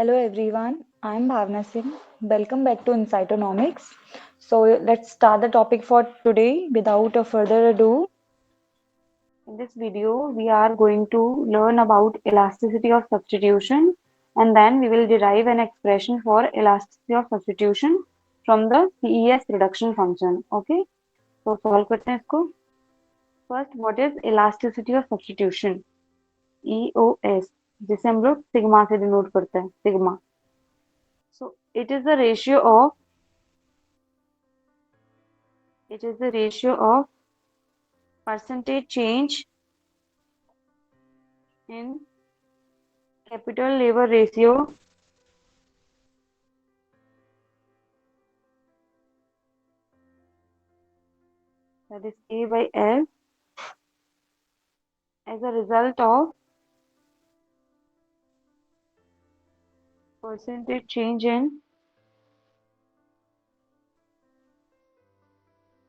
Hello everyone, I am Bhavna Singh. Welcome back to Incytonomics. So let's start the topic for today without a further ado. In this video, we are going to learn about elasticity of substitution and then we will derive an expression for elasticity of substitution from the CES reduction function. Okay, so solve करते हैं इसको. First, what is elasticity of substitution? EOS, जिसे हम लोग sigma से denote करते हैं, sigma. So it is the ratio of percentage change in capital labor ratio that is A by L as a result of percentage change in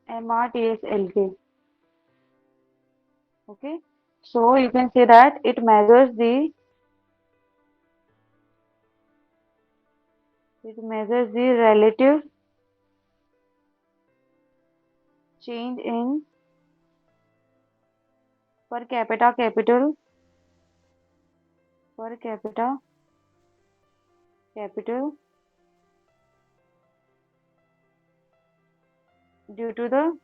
MRTSLK. Okay, so you can say that it measures the relative change in per capita capital due to the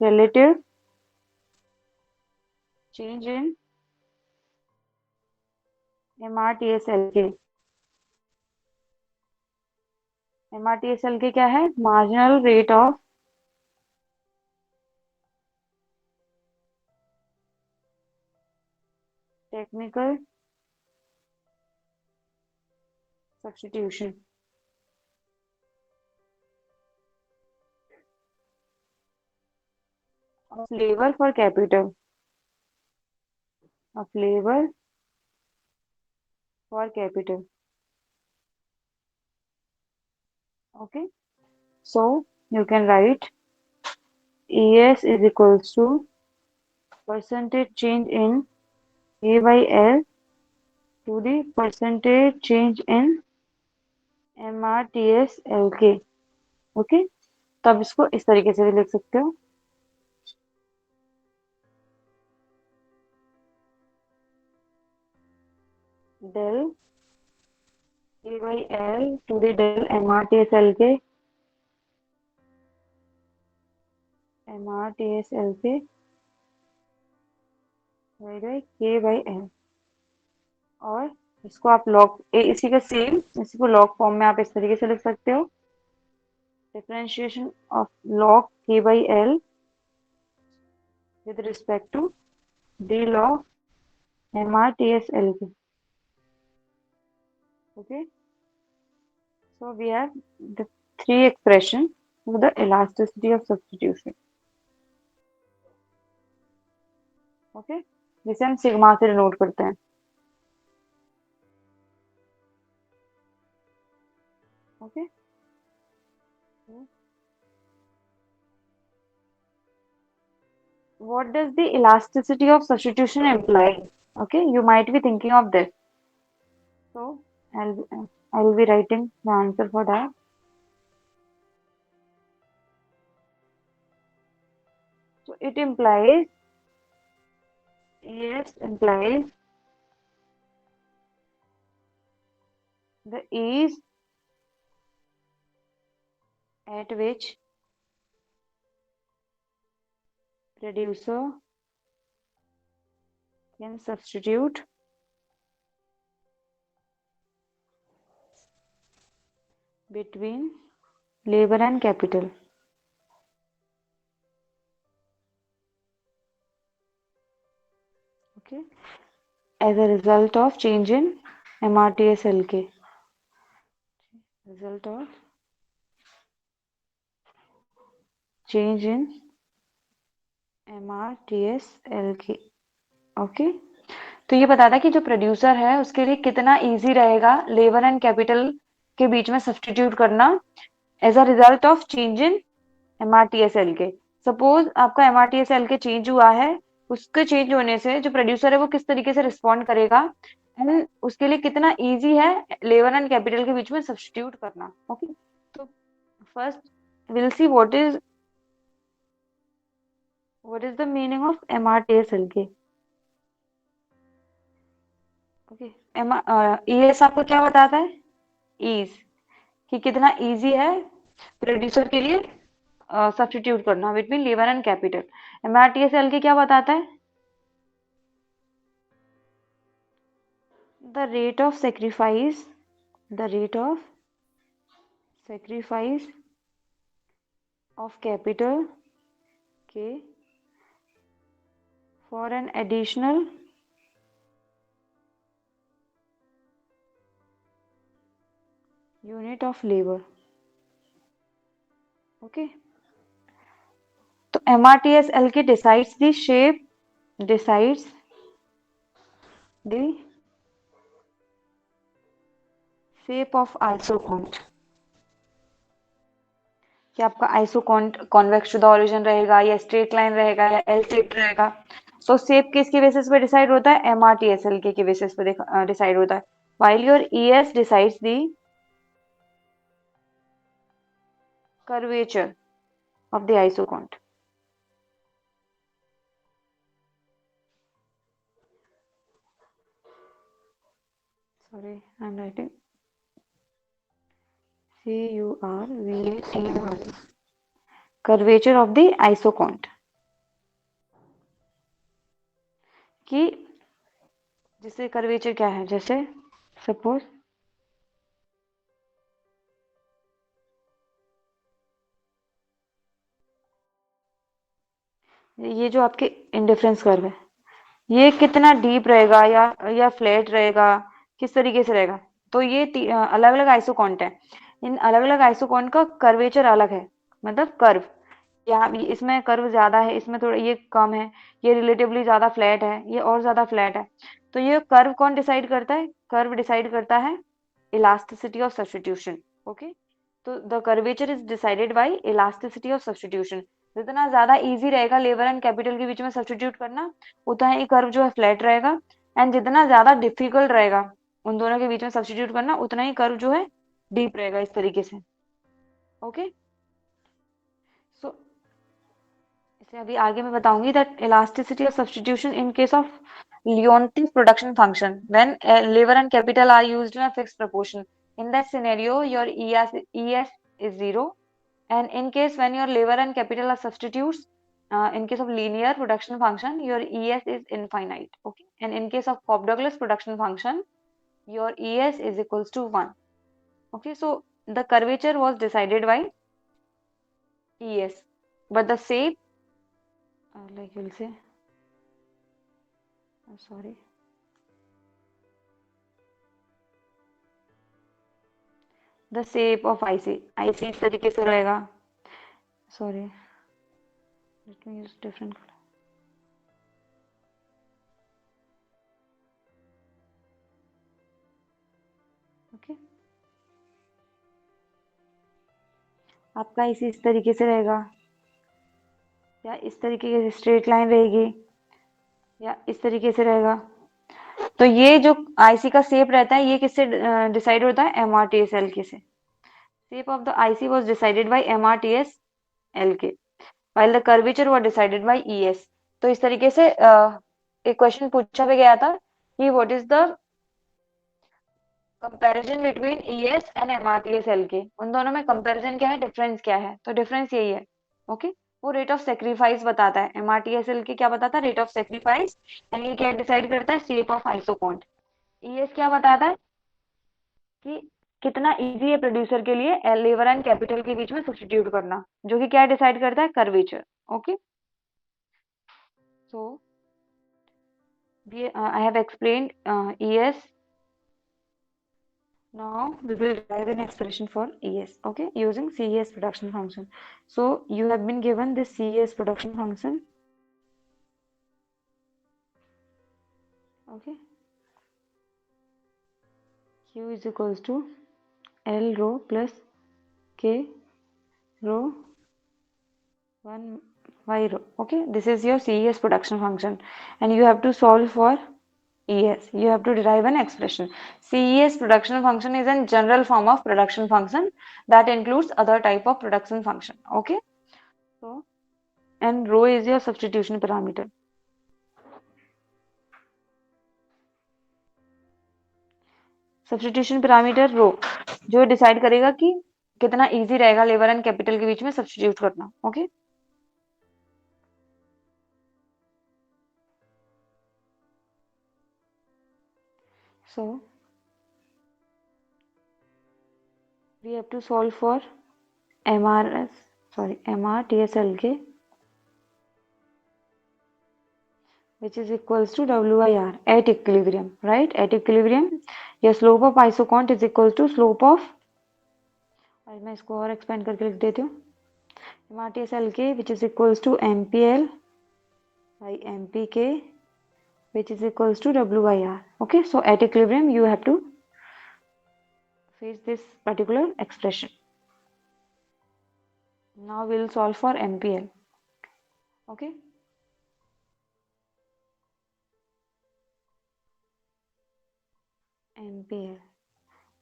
relative change in MRTSLK. MRTSLK क्या है? Marginal rate of technical substitution. Of labor for capital. Of labor for capital. Okay, so you can write ES is equals to percentage change in A by L to the percentage change in MRTSLK. Okay, तो आप इसको इस तरीके से भी लिख सकते हो. del A by L to the del MRTSLK by K by L. और इसको आप लॉग इसी का सेम इसी को लॉग फॉर्म में आप इस तरीके से लिख सकते हो. Differentiation of log K by L with respect to d log MRTSLK. Okay, so we have the three expressions for the elasticity of substitution. Okay, जिसे हम सिग्मा से डिनोट करते हैं. Okay, what does the elasticity of substitution imply? Okay, you might be thinking of this. So I'll be writing the answer for that. So it implies ES implies the ease at which producer can substitute between labor and capital. Okay, as a result of change in MRTSLK. Result of change in MRTSLK. Okay, तो ये बता था कि जो producer है उसके लिए कितना इजी रहेगा लेबर एंड कैपिटल के बीच में सब्स्टिट्यूट करना as a result of change in MRTSLK. Suppose आपका MRTSLK चेंज हुआ है उसके चेंज होने से जो प्रोड्यूसर है वो किस तरीके से रिस्पॉन्ड करेगा, एंड उसके लिए कितना इजी है लेबर एंड कैपिटल के बीच में सब्स्टिट्यूट करना। ओके, तो first will see what is the meaning of MRTSLK। Okay, ES आपको क्या बताता है? ईज, कि कितना इजी है प्रोड्यूसर के लिए सब्स्टिट्यूट करना between labour and capital. MRTSLK क्या बताता है? the rate of sacrifice the rate of sacrifice of capital, okay, for an additional unit of labor। okay, तो MRTSLK decides the shape of isocont, कि आपका isoquant convex to the origin रहेगा या straight line रहेगा या L shape रहेगा। So shape किसके basis पे डिसाइड होता है? MRTSLK के बेसिस पे डिसाइड होता है। While your ES decides the curvature of the isocont। sorry, I'm writing CURVATURE, curvature of the isocont, कि जैसे कर्वेचर क्या है, जैसे सपोज ये जो आपके इंडिफरेंस कर्व है, ये कितना डीप रहेगा या फ्लैट रहेगा, किस तरीके से रहेगा। तो ये अलग अलग आइसोकॉन्ट है। इन अलग अलग आइसोकॉन्ट का कर्वेचर अलग है, मतलब कर्व, यहाँ इसमें कर्व ज्यादा है, इसमें थोड़ा ये कम है, ये रिलेटिवली ज्यादा फ्लैट है, ये और ज्यादा फ्लैट है। तो ये कर्व कौन डिसाइड करता है? कर्व डिसाइड करता है इलास्टिसिटी ऑफ सब्स्टिट्यूशन। ओके, तो the curvature is decided by elasticity of substitution. जितना ज्यादा इजी रहेगा लेबर एंड कैपिटल के बीच में सब्स्टिट्यूट करना, उतना ही कर्व जो है फ्लैट रहेगा। एंड जितना ज्यादा डिफिकल्ट रहेगा उन दोनों के बीच में सब्स्टिट्यूट करना, उतना ही कर्व जो है डीप रहेगा, इस तरीके से। ओके, सो इसे अभी आगे मैं बताऊंगी that elasticity of substitution in case of Leontief production function when labor and capital are used in a fixed proportion. In that scenario, your ES is zero, and in case when your labor and capital are substitutes, in case of linear production function, your ES is infinite. Okay, and in case of Cobb-Douglas production function, your ES is equals to 1. Okay, so the curvature was decided by ES, but the shape, like we'll say, I'm sorry, the shape of IC इस तरीके से रहेगा। Sorry, let me use different color. Okay, आपका इस तरीके से रहेगा, या इस तरीके की स्ट्रेट लाइन रहेगी, या इस तरीके से रहेगा। तो ये जो आईसी का शेप रहता है, ये किससे डिसाइड होता है? MRTSLK से। Shape of the IC was decided by MRTSLK while the curvature was decided by ES। तो इस तरीके से एक क्वेश्चन पूछा भी गया था कि what is the comparison between ES and MRTSLK। उन दोनों में कंपैरिजन क्या है, डिफरेंस क्या है? तो डिफरेंस यही है। ओके, वो रेट ऑफ सेक्रीफाइस बताता है। MRTSLK क्या बताता है? Rate of sacrifice. एंड ये क्या डिसाइड करता है? Shape of isoquant. ES क्या बताता है? कि कितना इजी है प्रोड्यूसर के लिए लेबर एंड कैपिटल के बीच में सब्स्टिट्यूट करना, जो कि क्या डिसाइड करता है? Curvature. Okay, so I have explained ES। Now we will derive an expression for ES, okay, using CES production function. So you have been given this CES production function, okay. Q is equals to L rho plus K rho 1 y rho. Okay, this is your CES production function, and you have to solve for ES. You have to derive an expression. CES production function is a general form of production function that includes other type of production function. Okay, so and rho is your substitution parameter. Substitution parameter rho जो decide करेगा कि कितना easy रहेगा labour and capital के बीच में substitute करना. Okay, so we have to solve for MRTSLK which is equals to WIR at equilibrium, right? At equilibrium your slope of isocont is equals to slope of, और मैं इसको और expand करके लिख देती हूँ, MRTSLK which is equals to MPL by MPK which is equals to WIR. Okay, so at equilibrium you have to face this particular expression. Now we will solve for MPL. Okay, MPL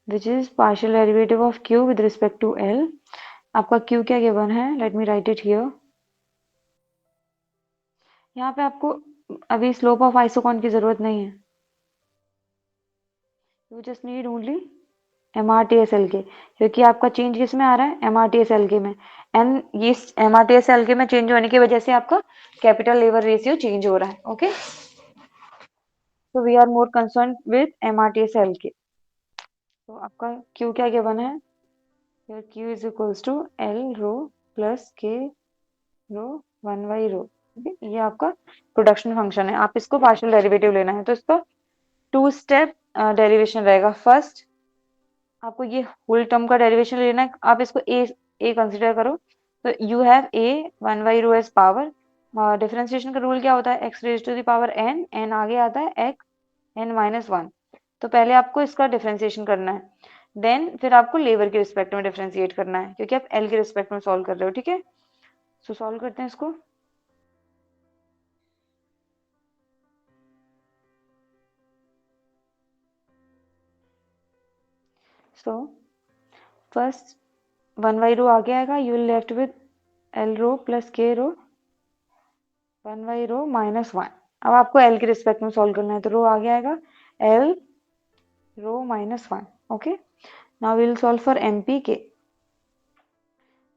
which is partial derivative of Q with respect to L. आपका Q क्या given है? Let me write it here. यहाँ पे आपको अभी slope of isocon की जरूरत नहीं है. You just need only MRTSLK, क्योंकि आपका चेंज किस में आ रहा है? MRTSLK में. एंड ये MRTSLK में चेंज होने की वजह से आपका कैपिटल लेबर रेशियो चेंज हो रहा है. Okay, so we are more concern with MRTSLK. तो आपका Q क्या गिवन है? Your Q is equals to L rho plus K rho 1 rho. ये आपका प्रोडक्शन फंक्शन है. आप इसको पार्शियल डेरिवेटिव लेना है तो इसका 2 स्टेप डेरिवेशन रहेगा. फर्स्ट आपको ये होल टर्म का डेरिवेशन लेना है. आप इसको ए कंसिडर करो. तो you have A 1 rho as power. Differentiation का रूल क्या होता है? X raise to the power N, N आगे आता है एक्स एन माइनस 1. तो पहले आपको इसका डिफरेंशिएशन करना है, देन फिर आपको लेबर के रिस्पेक्ट में डिफरेंशिएट करना है, क्योंकि आप एल के रिस्पेक्ट में सॉल्व कर रहे हो. ठीक है, सो सॉल्व करते हैं इसको. सो फर्स्ट 1 रो आगे आएगा. You will left with L rho plus K rho 1 row minus 1. अब आपको एल के रिस्पेक्ट में सॉल्व करना है, तो रो आगे आएगा L rho minus 1. Okay, now we will solve for MPK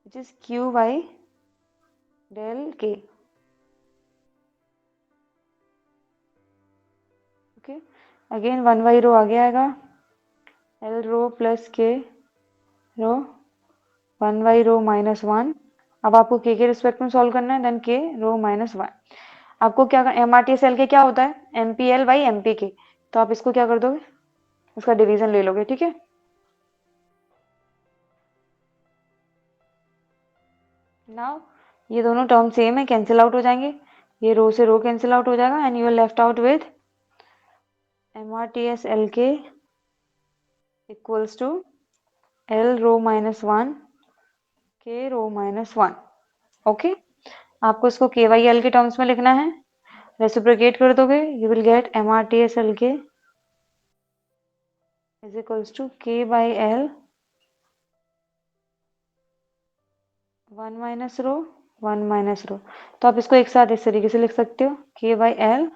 which is Q by del K. Okay, again 1 rho आगे आएगा L rho plus K rho 1 रो माइनस 1. अब आपको के रिस्पेक्ट में सॉल्व करना है, देन के रो माइनस 1. आपको क्या MRTSL के क्या होता है? MPL by MPK. तो आप इसको क्या कर दोगे? इसका डिवीजन ले लोगे. ठीक है, नाउ ये दोनों टर्म सेम है, कैंसिल आउट हो जाएंगे. ये रो से रो कैंसिल आउट हो जाएगा and you are left out with MRTSLK equals to L rho minus 1 K rho minus 1. Okay, आपको इसको KYL के टर्म्स में लिखना है. रेसिप्रोकेट कर दोगे, you will get MRTSLK is equals to K by L 1 minus rho 1 minus rho. तो आप इसको एक साथ इस तरीके से लिख सकते हो, K by L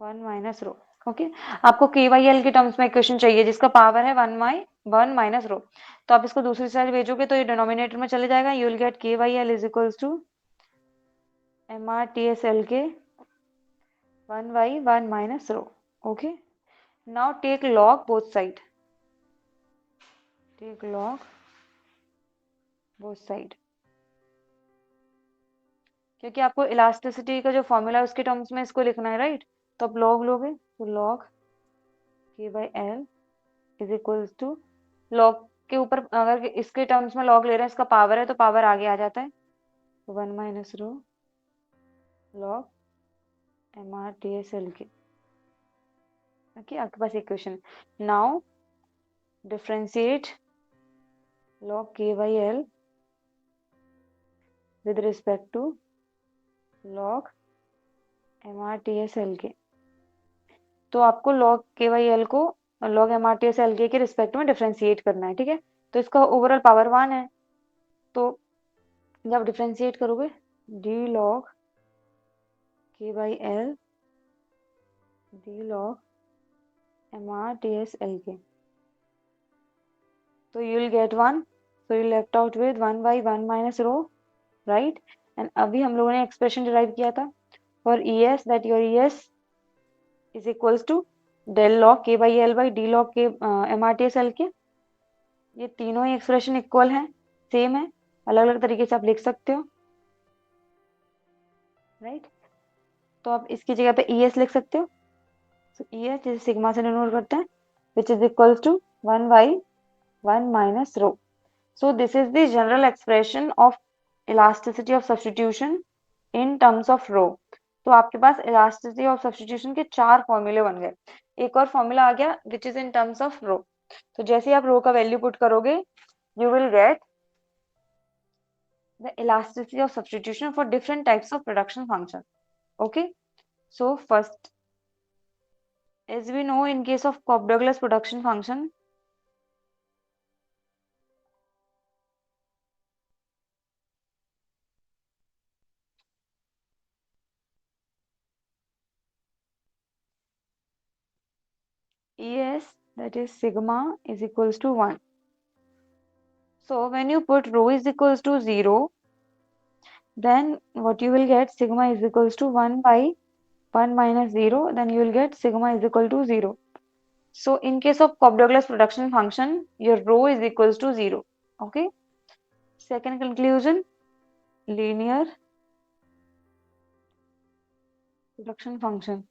1 minus row. Okay, आपको KYL के टर्म्स में इक्वेशन चाहिए जिसका पावर है 1 माइनस रो. तो आप इसको दूसरी साइड भेजोगे तो ये डिनोमिनेटर में चले जाएगा. You will get KYL is equals to MRTSLK 1 by 1 minus rho. Okay, now take log both side. Take log both side. क्योंकि आपको इलास्टिसिटी का जो फॉर्मूला है उसके टर्म्स में इसको लिखना है, राइट? तो आप लॉग लोगे तो log K by L is equals to, log के ऊपर अगर इसके टर्म्स में लॉग ले रहे हैं, इसका पावर है तो पावर आगे आ जाता है. 1 minus rho log MRTSLK. Okay, आपके पास equation. Now differentiate log K by L with respect to log MRTSLK। तो आपको log KYL को log MRTSLK के रिस्पेक्ट में डिफ्रेंशिएट करना है, ठीक है। तो इसका ओवरऑल पावर 1 है, तो जब डिफ्रेंशिएट करोगे d log KYL d log MRTSLK, so you will get 1, so you left out with 1 by 1 minus rho, right? And अभी हम लोगों ने एक्सप्रेशन डिराइव किया था for ES, that your ES is equals to del log K by L by D log K MRTSLK। ये तीनों ही expression equal हैं, same है, अलग अलग तरीके से आप लिख सकते हो, राइट। तो आप इसकी जगह पे ES लिख सकते हो। so ES जिसे सिग्मा से डिनोट करते हैं, which is equals to 1 by 1 minus rho। So this is the general expression of elasticity of substitution in terms of rho। तो आपके पास elasticity of substitution के 4 फॉर्मूले बन गए। एक और फॉर्मूला आ गया which is in terms of rho। तो जैसे ही आप rho का वैल्यू पुट करोगे you will get the elasticity of substitution for different types of production function। Okay, so first, as we know, in case of Cobb-Douglas production function, ES, that is sigma, is equals to 1। So when you put rho is equals to 0, then what you will get, sigma is equals to 1 by 1 minus 0, then you will get sigma is equal to 0। So in case of Cobb-Douglas production function, your rho is equals to 0। Okay. Second conclusion, linear production function।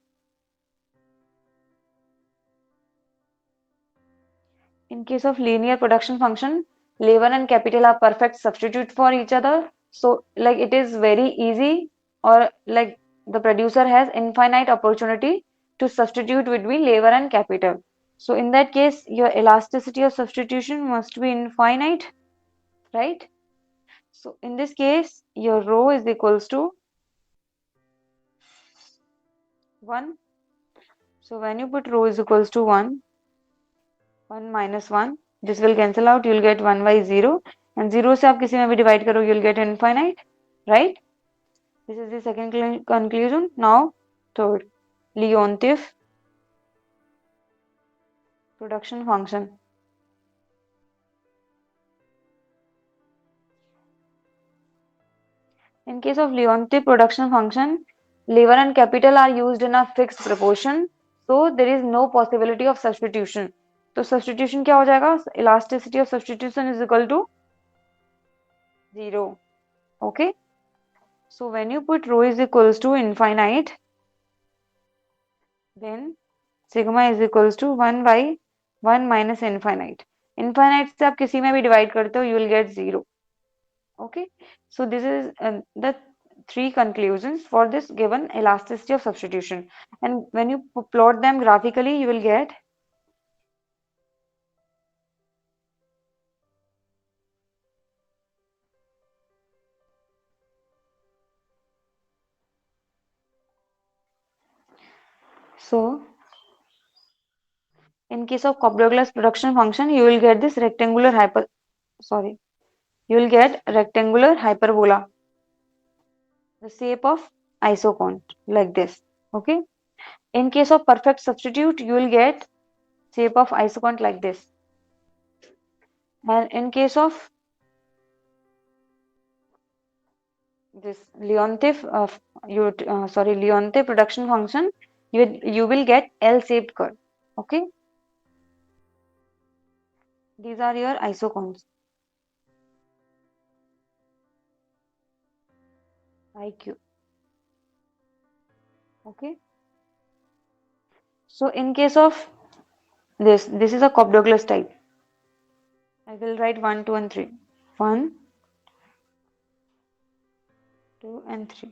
In case of linear production function, labor and capital are perfect substitute for each other. So like it is very easy, or like the producer has infinite opportunity to substitute between labor and capital. So in that case, your elasticity of substitution must be infinite, right? So in this case, your rho is equals to 1. So when you put rho is equals to 1, 1 minus 1, this will cancel out, you will get 1 by 0, and 0 से आप किसी में भी divide करो, you will get infinite, right? This is the second conclusion. Now third, Leontief production function। In case of Leontief production function, labor and capital are used in a fixed proportion, so there is no possibility of substitution। तो substitution क्या हो जाएगा? Elasticity of substitution is equal to 0। Okay, so when you put rho is equals to infinite, then sigma is equals to 1 by 1 minus infinite। Infinite से आप किसी में भी divide करते हो, you will get 0। Okay, so this is the 3 conclusions for this given elasticity of substitution, and when you plot them graphically, you will get so in case of Cobb-Douglas production function, you will get this rectangular you will get rectangular hyperbola, the shape of isocont, like this. Okay, in case of perfect substitute, you will get shape of isocont like this, and in case of this Leontief Leontief production function, you will get L-shaped curve. Okay, these are your isocones. IQ. Okay, so in case of this is a Cobb-Douglas type. I will write 1, 2 and 3. 1, 2 and 3,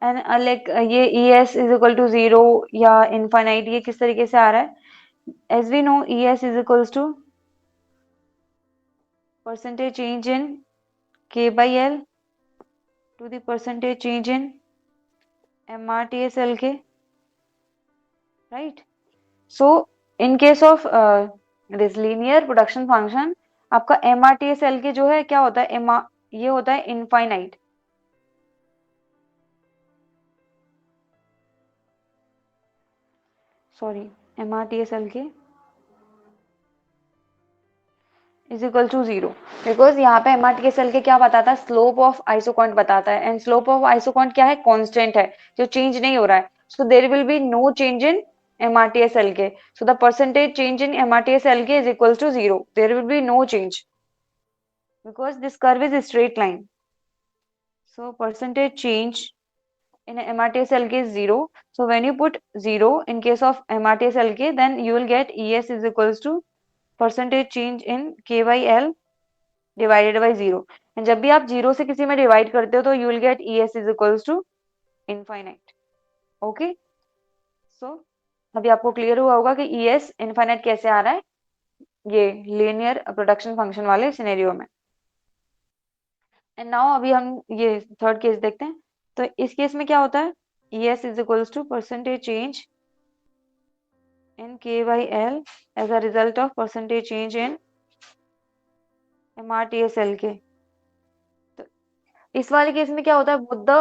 and like ये ES is equal to 0 या infinite, ये किस तरीके से आ रहा है? As we know, ES is equals to percentage change in K by L to the percentage change in MRTS LK, right? So in case of this linear production function, आपका MRTS LK जो है क्या होता है, ये होता है infinite. Sorry, MRTS LK is equal to 0, because यहाँ पे MRTSL के क्या बताता है, स्लोप ऑफ आइसोकॉन्ट बताता है, एंड स्लोप ऑफ आइसोकॉन्ट क्या है, कांस्टेंट है, जो चेंज नहीं हो रहा है. So there will be no change in MRTSL K. So the percentage change in MRTSL K is equal to 0. There will be no change because this curve is a straight line. So percentage change in MRTSLK is 0. So when you put 0 in case of MRTSLK, then you will get ES is equals to percentage change in K by L divided by 0. And जब भी आप 0 से किसी में divide करते हो तो you will get ES is equals to infinite. Okay, so अभी आपको क्लियर हुआ होगा कि ES इनफाइनाइट कैसे आ रहा है ये लीनियर प्रोडक्शन फंक्शन वाले सिनेरियो में. एंड नाउ अभी हम ये थर्ड केस देखते हैं. तो इस केस में क्या होता है, ES is equals to percentage change in K by L as a result of percentage change in MRTSL K. इस वाले केस में क्या होता है, both the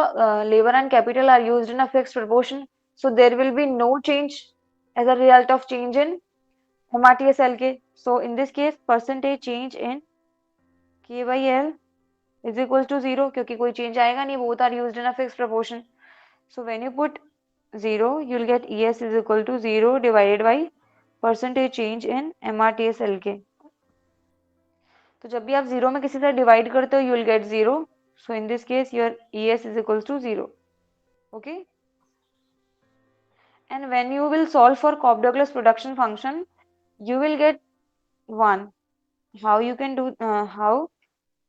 labor and capital are used in a fixed proportion, so there will be no change as a result of change in MRTSL के. So in this case percentage change in K by L is equals to 0, क्योंकि कोई change आएगा नहीं, both are used in a fixed proportion. So when you put 0 you will get ES is equal to 0 divided by percentage change in MRTSL के. तो जब भी आप 0 में किसी से डिवाइड करते हो you will get 0. So in this case your ES is equals to 0. Okay, and when you will solve for Cobb-Douglas production function you will get 1. How you can do how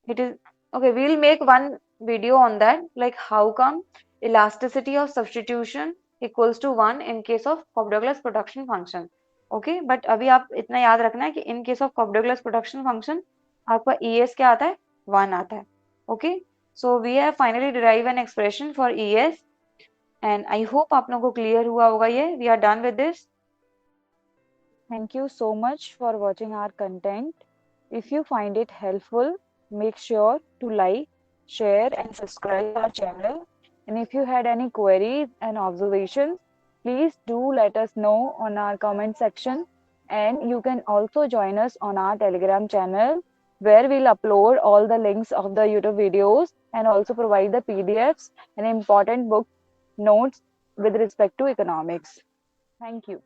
it is, okay, we will make one video on that, like how come elasticity of substitution equals to 1 in case of Cobb-Douglas production function. Okay, but अभी आप इतना याद रखना है कि in case of Cobb-Douglas production function आपका ES क्या आता है, 1 आता है. Okay, so we have finally derived an expression for ES and I hope आप लोगों को clear हुआ होगा ये. We are done with this. Thank you so much for watching our content. If you find it helpful, make sure to like, share and subscribe our channel. And if you had any queries and observations, please do let us know on our comment section. And you can also join us on our Telegram channel where we'll upload all the links of the YouTube videos and also provide the PDFs and important book notes with respect to economics. Thank you.